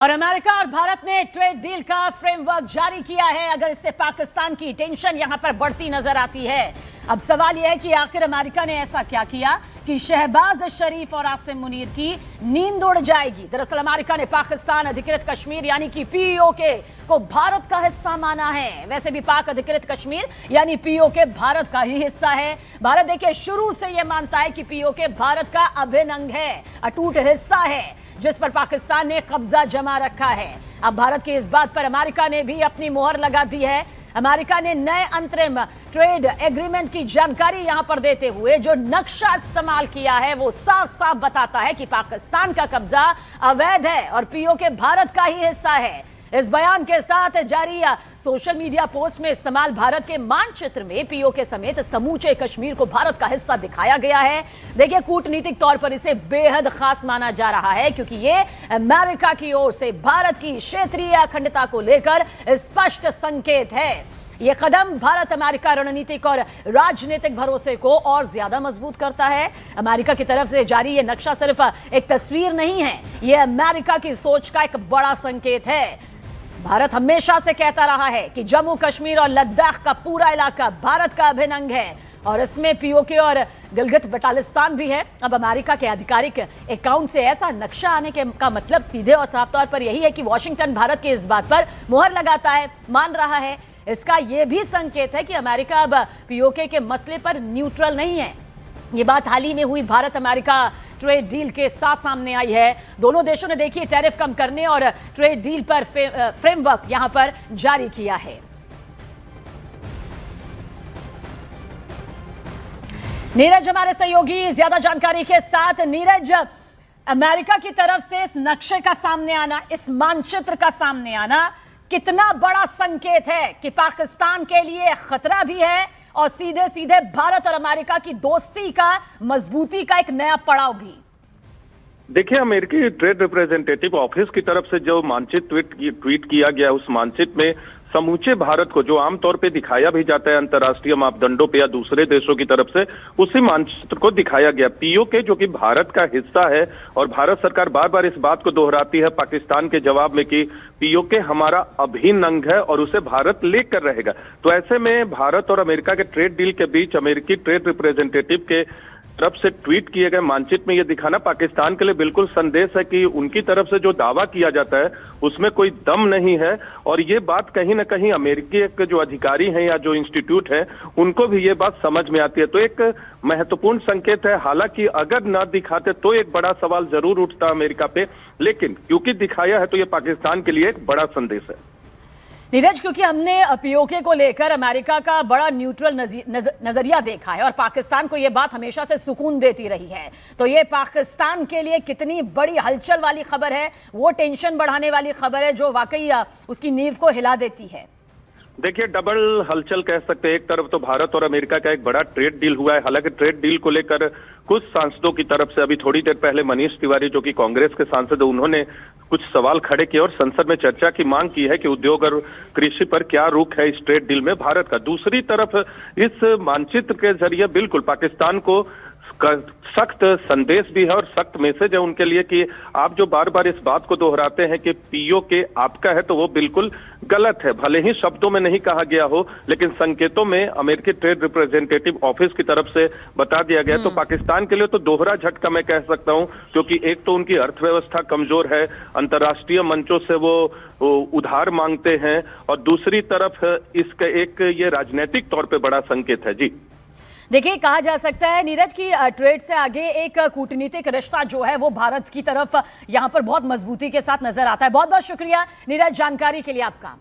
और अमेरिका और भारत ने ट्रेड डील का फ्रेमवर्क जारी किया है। अगर इससे पाकिस्तान की टेंशन यहां पर बढ़ती नजर आती है। अब सवाल यह है कि आखिर अमेरिका ने ऐसा क्या किया कि शहबाज शरीफ और आसिम मुनीर की नींद उड़ जाएगी। दरअसल अमेरिका ने पाकिस्तान अधिकृत कश्मीर यानी कि पीओके को भारत का हिस्सा माना है। वैसे भी पाक अधिकृत कश्मीर यानी पीओके भारत का ही हिस्सा है। भारत देखिए शुरू से यह मानता है कि पीओके भारत का अभिन्न अंग है, अटूट हिस्सा है जिस पर पाकिस्तान ने कब्जा जमा रखा है। अब भारत की इस बात पर अमेरिका ने भी अपनी मोहर लगा दी है। अमेरिका ने नए अंतरिम ट्रेड एग्रीमेंट की जानकारी यहां पर देते हुए जो नक्शा इस्तेमाल किया है वो साफ साफ बताता है कि पाकिस्तान का कब्जा अवैध है और पीओके भारत का ही हिस्सा है। इस बयान के साथ जारी सोशल मीडिया पोस्ट में इस्तेमाल भारत के मानचित्र में पीओके समेत समूचे कश्मीर को भारत का हिस्सा दिखाया गया है। देखिए कूटनीतिक तौर पर इसे बेहद खास माना जा रहा है क्योंकि ये अमेरिका की ओर से भारत की क्षेत्रीय अखंडता को लेकर स्पष्ट संकेत है। यह कदम भारत अमेरिका रणनीतिक और राजनीतिक भरोसे को और ज्यादा मजबूत करता है। अमेरिका की तरफ से जारी यह नक्शा सिर्फ एक तस्वीर नहीं है, यह अमेरिका की सोच का एक बड़ा संकेत है। भारत हमेशा से कहता रहा है कि जम्मू कश्मीर और लद्दाख का पूरा इलाका भारत का अभिन्न अंग है और इसमें पीओके और गिलगित बटालिस्तान भी है। अब अमेरिका के आधिकारिक अकाउंट से ऐसा नक्शा आने का मतलब सीधे और साफ तौर पर यही है कि वॉशिंगटन भारत के इस बात पर मुहर लगाता है, मान रहा है। इसका यह भी संकेत है कि अमेरिका अब पीओके के मसले पर न्यूट्रल नहीं है। ये बात हाल ही में हुई भारत अमेरिका ट्रेड डील के साथ सामने आई है। दोनों देशों ने देखिए टैरिफ कम करने और ट्रेड डील पर फ्रेमवर्क यहां पर जारी किया है। नीरज हमारे सहयोगी ज्यादा जानकारी के साथ। नीरज, अमेरिका की तरफ से इस नक्शे का सामने आना, इस मानचित्र का सामने आना कितना बड़ा संकेत है कि पाकिस्तान के लिए खतरा भी है और सीधे सीधे भारत और अमेरिका की दोस्ती का मजबूती का एक नया पड़ाव भी। देखिए अमेरिकी ट्रेड रिप्रेजेंटेटिव ऑफिस की तरफ से जो मानचित्र ट्वीट किया गया उस मानचित्र में समूचे भारत को जो आमतौर पे दिखाया भी जाता है अंतर्राष्ट्रीय मापदंडों पे या दूसरे देशों की तरफ से, उसी मानचित्र को दिखाया गया। पीओके जो कि भारत का हिस्सा है और भारत सरकार बार बार इस बात को दोहराती है पाकिस्तान के जवाब में कि पीओके हमारा अभिन्न अंग है और उसे भारत लेकर रहेगा। तो ऐसे में भारत और अमेरिका के ट्रेड डील के बीच अमेरिकी ट्रेड रिप्रेजेंटेटिव के तरफ से ट्वीट किए गए मानचित्र में यह दिखाना पाकिस्तान के लिए बिल्कुल संदेश है कि उनकी तरफ से जो दावा किया जाता है उसमें कोई दम नहीं है। और ये बात कहीं ना कहीं अमेरिकी के जो अधिकारी हैं या जो इंस्टीट्यूट है उनको भी ये बात समझ में आती है। तो एक महत्वपूर्ण संकेत है। हालांकि अगर न दिखाते तो एक बड़ा सवाल जरूर उठता अमेरिका पे, लेकिन क्योंकि दिखाया है तो ये पाकिस्तान के लिए एक बड़ा संदेश है। नीरज, क्योंकि हमने पीओके को लेकर अमेरिका का बड़ा न्यूट्रल नजरिया देखा है और पाकिस्तान को यह बात हमेशा से सुकून देती रही है, तो ये पाकिस्तान के लिए कितनी बड़ी हलचल वाली खबर है, वो टेंशन बढ़ाने वाली खबर है जो वाकई उसकी नींव को हिला देती है। देखिए डबल हलचल कह सकते हैं। एक तरफ तो भारत और अमेरिका का एक बड़ा ट्रेड डील हुआ है। हालांकि ट्रेड डील को लेकर कुछ सांसदों की तरफ से अभी थोड़ी देर पहले मनीष तिवारी जो कि कांग्रेस के सांसद है उन्होंने कुछ सवाल खड़े किए और संसद में चर्चा की मांग की है कि उद्योग और कृषि पर क्या रुख है इस ट्रेड डील में भारत का। दूसरी तरफ इस मानचित्र के जरिए बिल्कुल पाकिस्तान को सख्त संदेश भी है और सख्त मैसेज है उनके लिए कि आप जो बार बार इस बात को दोहराते हैं कि पीओके आपका है तो वो बिल्कुल गलत है। भले ही शब्दों में नहीं कहा गया हो लेकिन संकेतों में अमेरिकी ट्रेड रिप्रेजेंटेटिव ऑफिस की तरफ से बता दिया गया। तो पाकिस्तान के लिए तो दोहरा झटका मैं कह सकता हूं, क्योंकि एक तो उनकी अर्थव्यवस्था कमजोर है, अंतर्राष्ट्रीय मंचों से वो उधार मांगते हैं और दूसरी तरफ इसका एक ये राजनीतिक तौर पर बड़ा संकेत है। जी देखिए कहा जा सकता है नीरज की ट्रेड से आगे एक कूटनीतिक रिश्ता जो है वो भारत की तरफ यहां पर बहुत मजबूती के साथ नजर आता है। बहुत बहुत शुक्रिया नीरज जानकारी के लिए आपका।